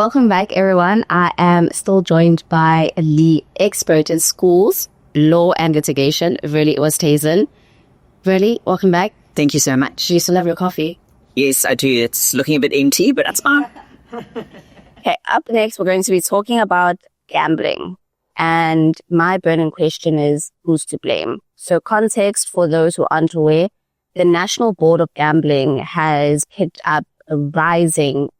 Welcome back, everyone. I am still joined by the expert in schools, law and litigation, Verlie Oosthuizen. Verlie, welcome back. Thank you so much. Do you still have your coffee? Yes, I do. It's looking a bit empty, but that's fine. Okay, up next, we're going to be talking about gambling. And my burning question is, who's to blame? So context for those who aren't aware, the National Board of Gambling has picked up a rising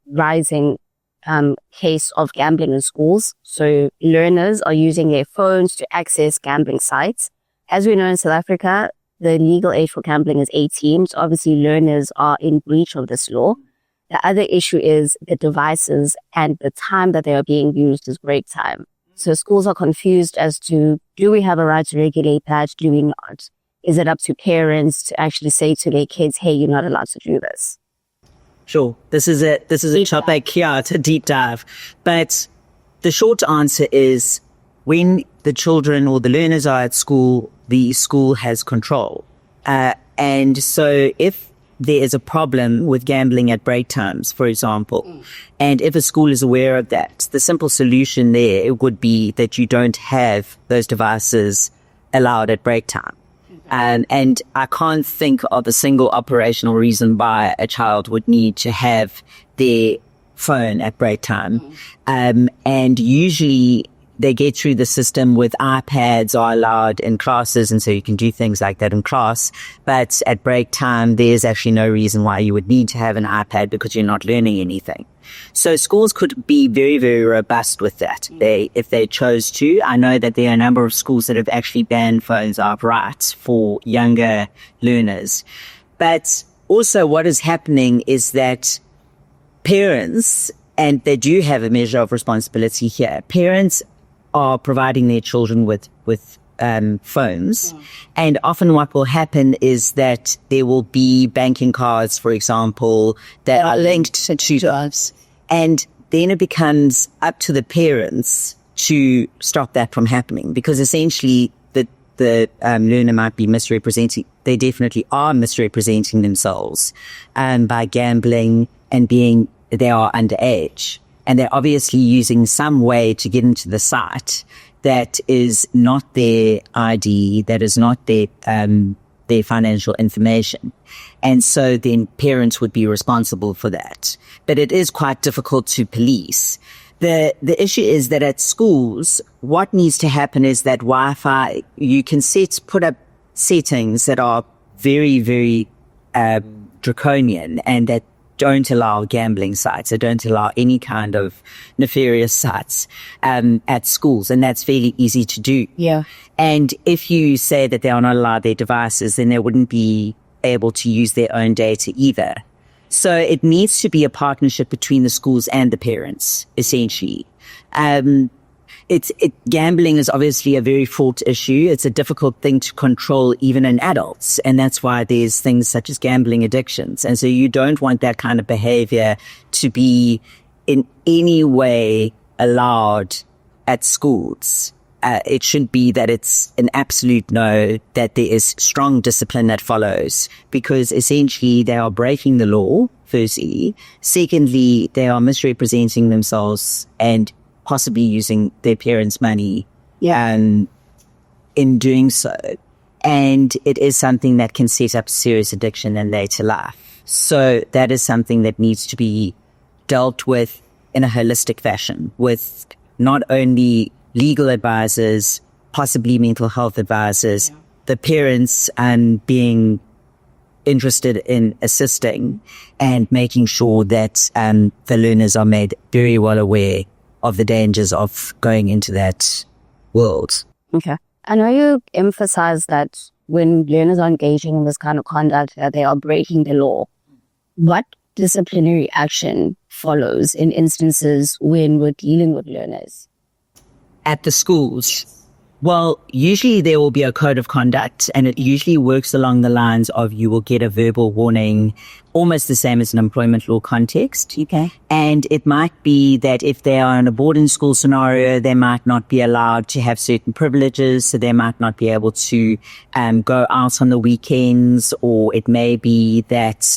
case of gambling in schools. So learners are using their phones to access gambling sites. As we know in South Africa, the legal age for gambling is 18. So obviously learners are in breach of this law. The other issue is the devices and the time that they are being used is break time. So schools are confused as to, do we have a right to regulate that? Do we not? Is it up to parents to actually say to their kids, hey, you're not allowed to do this? Sure. This is a topic, it's a deep dive. But the short answer is when the children or the learners are at school, the school has control. And so if there is a problem with gambling at break times, for example, and if a school is aware of that, the simple solution there would be that you don't have those devices allowed at break time. And I can't think of a single operational reason why a child would need to have their phone at break time. And usually they get through the system with iPads are allowed in classes, and so you can do things like that in class. But at break time, there's actually no reason why you would need to have an iPad because you're not learning anything. So schools could be very, very robust with that if they chose to. I know that there are a number of schools that have actually banned phones outright for younger learners. But also what is happening is that parents, and they do have a measure of responsibility here, parents are providing their children with phones. And often what will happen is that there will be banking cards, for example, that are linked to us. And then it becomes up to the parents to stop that from happening, because essentially the learner might be misrepresenting. They definitely are misrepresenting themselves by gambling and they are underage. And they're obviously using some way to get into the site that is not their ID, that is not their financial information. And so then parents would be responsible for that. But it is quite difficult to police. The issue is that at schools, what needs to happen is that Wi-Fi, you can put up settings that are very, very draconian and that don't allow gambling sites or don't allow any kind of nefarious sites at schools. And that's fairly easy to do. Yeah. And if you say that they are not allowed their devices, then they wouldn't be able to use their own data either. So it needs to be a partnership between the schools and the parents, essentially. Gambling is obviously a very fraught issue. It's a difficult thing to control even in adults. And that's why there's things such as gambling addictions. And so you don't want that kind of behavior to be in any way allowed at schools. It should be that it's an absolute no, that there is strong discipline that follows, because essentially they are breaking the law, firstly. Secondly, they are misrepresenting themselves and possibly using their parents' money in doing so. And it is something that can set up serious addiction in later life. So that is something that needs to be dealt with in a holistic fashion, with not only legal advisors, possibly mental health advisors, the parents being interested in assisting and making sure that the learners are made very well aware of the dangers of going into that world. Okay. I know you emphasize that when learners are engaging in this kind of conduct, that they are breaking the law. What disciplinary action follows in instances when we're dealing with learners? At the schools? Well, usually there will be a code of conduct, and it usually works along the lines of you will get a verbal warning almost the same as an employment law context. Okay. And it might be that if they are in a boarding school scenario, they might not be allowed to have certain privileges. So they might not be able to go out on the weekends, or it may be that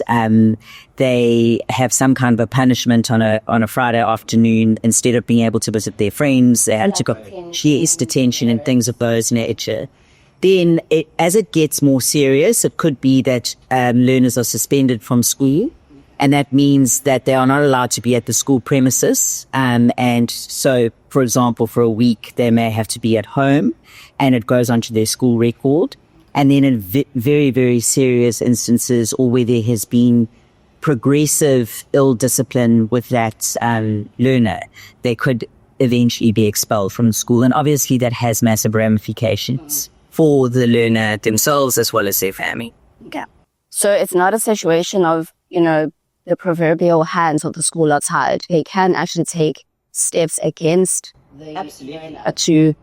they have some kind of a punishment on a Friday afternoon. Instead of being able to visit their friends, they have to go detention and things of those nature. Then as it gets more serious, it could be that learners are suspended from school, and that means that they are not allowed to be at the school premises. And so, for example, for a week, they may have to be at home, and it goes onto their school record. And then in very, very serious instances, or where there has been progressive ill discipline with that learner, they could eventually be expelled from school. And obviously that has massive ramifications for the learner themselves as well as their family. Yeah. So it's not a situation of, the proverbial hands of the school are tied. They can actually take steps against the learner to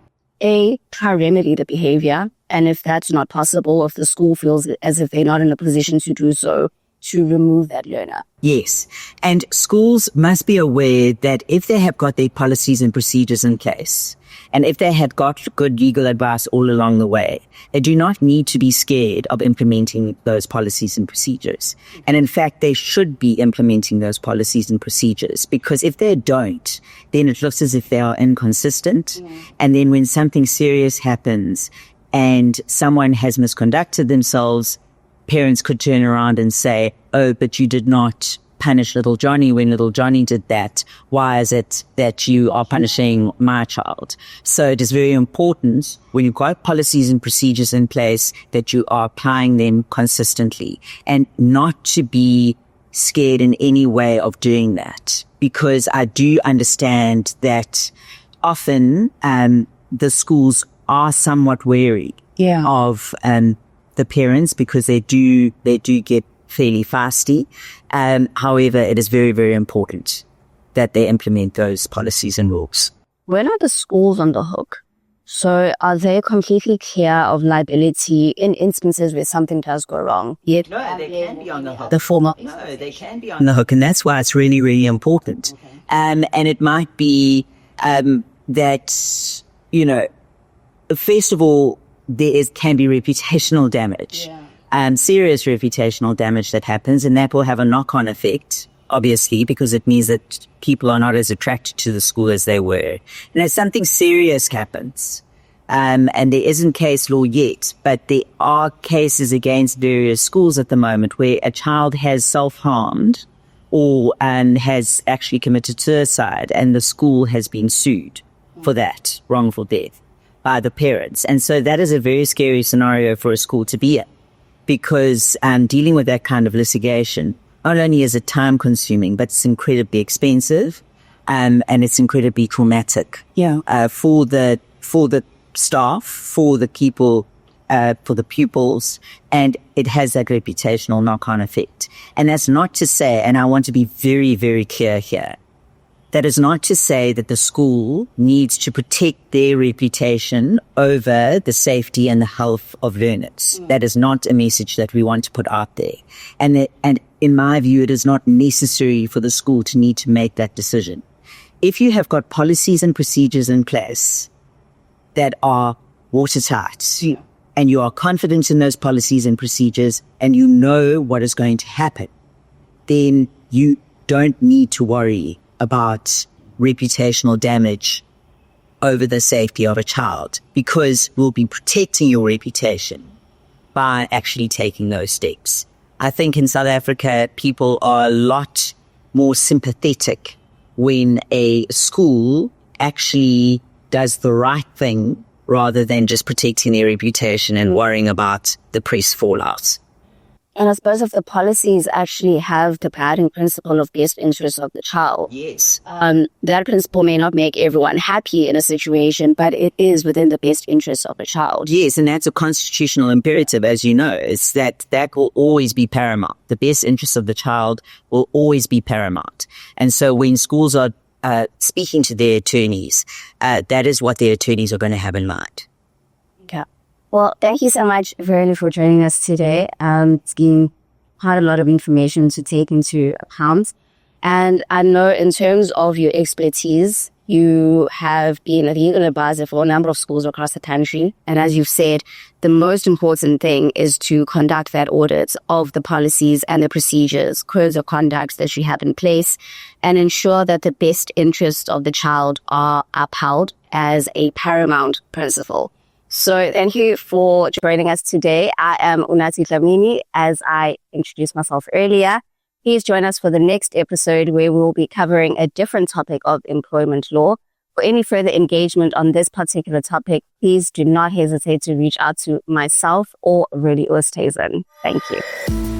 try remedy the behavior. And if that's not possible, if the school feels as if they're not in a position to do so, to remove that learner. Yes. And schools must be aware that if they have got their policies and procedures in place, and if they have got good legal advice all along the way, they do not need to be scared of implementing those policies and procedures. And in fact, they should be implementing those policies and procedures, because if they don't, then it looks as if they are inconsistent. And then when something serious happens and someone has misconducted themselves, parents could turn around and say, oh, but you did not punish little Johnny when little Johnny did that. Why is it that you are punishing my child? So it is very important, when you've got policies and procedures in place, that you are applying them consistently, and not to be scared in any way of doing that. Because I do understand that often the schools are somewhat wary of the parents, because they do get fairly feisty. However, it is very, very important that they implement those policies and rules. When are the schools on the hook? So are they completely clear of liability in instances where something does go wrong? No, they can be on the hook. No, they can be on the hook, and that's why it's really, really important. Okay. And it might be that, first of all, can be reputational damage. Serious reputational damage that happens, and that will have a knock-on effect, obviously, because it means that people are not as attracted to the school as they were. And if something serious happens, and there isn't case law yet, but there are cases against various schools at the moment where a child has self-harmed or has actually committed suicide, and the school has been sued for that wrongful death by the parents. And so that is a very scary scenario for a school to be in, because dealing with that kind of litigation, not only is it time consuming, but it's incredibly expensive, and it's incredibly traumatic for the staff, for the people, for the pupils, and it has that reputational knock-on effect. And that's not to say, and I want to be very, very clear here, that is not to say that the school needs to protect their reputation over the safety and the health of learners. That is not a message that we want to put out there. And in my view, it is not necessary for the school to need to make that decision. If you have got policies and procedures in place that are watertight, and you are confident in those policies and procedures, and you know what is going to happen, then you don't need to worry about reputational damage over the safety of a child, because we'll be protecting your reputation by actually taking those steps. I think in South Africa, people are a lot more sympathetic when a school actually does the right thing, rather than just protecting their reputation and worrying about the press fallout. And I suppose if the policies actually have the guiding principle of best interest of the child, yes, that principle may not make everyone happy in a situation, but it is within the best interest of the child. Yes, and that's a constitutional imperative, as you know. It's that will always be paramount. The best interest of the child will always be paramount. And so when schools are speaking to their attorneys, that is what their attorneys are going to have in mind. Okay. Well, thank you so much, Verlie, for joining us today. It's been quite a lot of information to take into account. And I know in terms of your expertise, you have been a legal advisor for a number of schools across the country. And as you've said, the most important thing is to conduct that audit of the policies and the procedures, codes of conduct that you have in place, and ensure that the best interests of the child are upheld as a paramount principle. So thank you for joining us today. I am Unathi Dlamini, as I introduced myself earlier. Please join us for the next episode where we'll be covering a different topic of employment law. For any further engagement on this particular topic, please do not hesitate to reach out to myself or Verlie Oosthuizen. Thank you.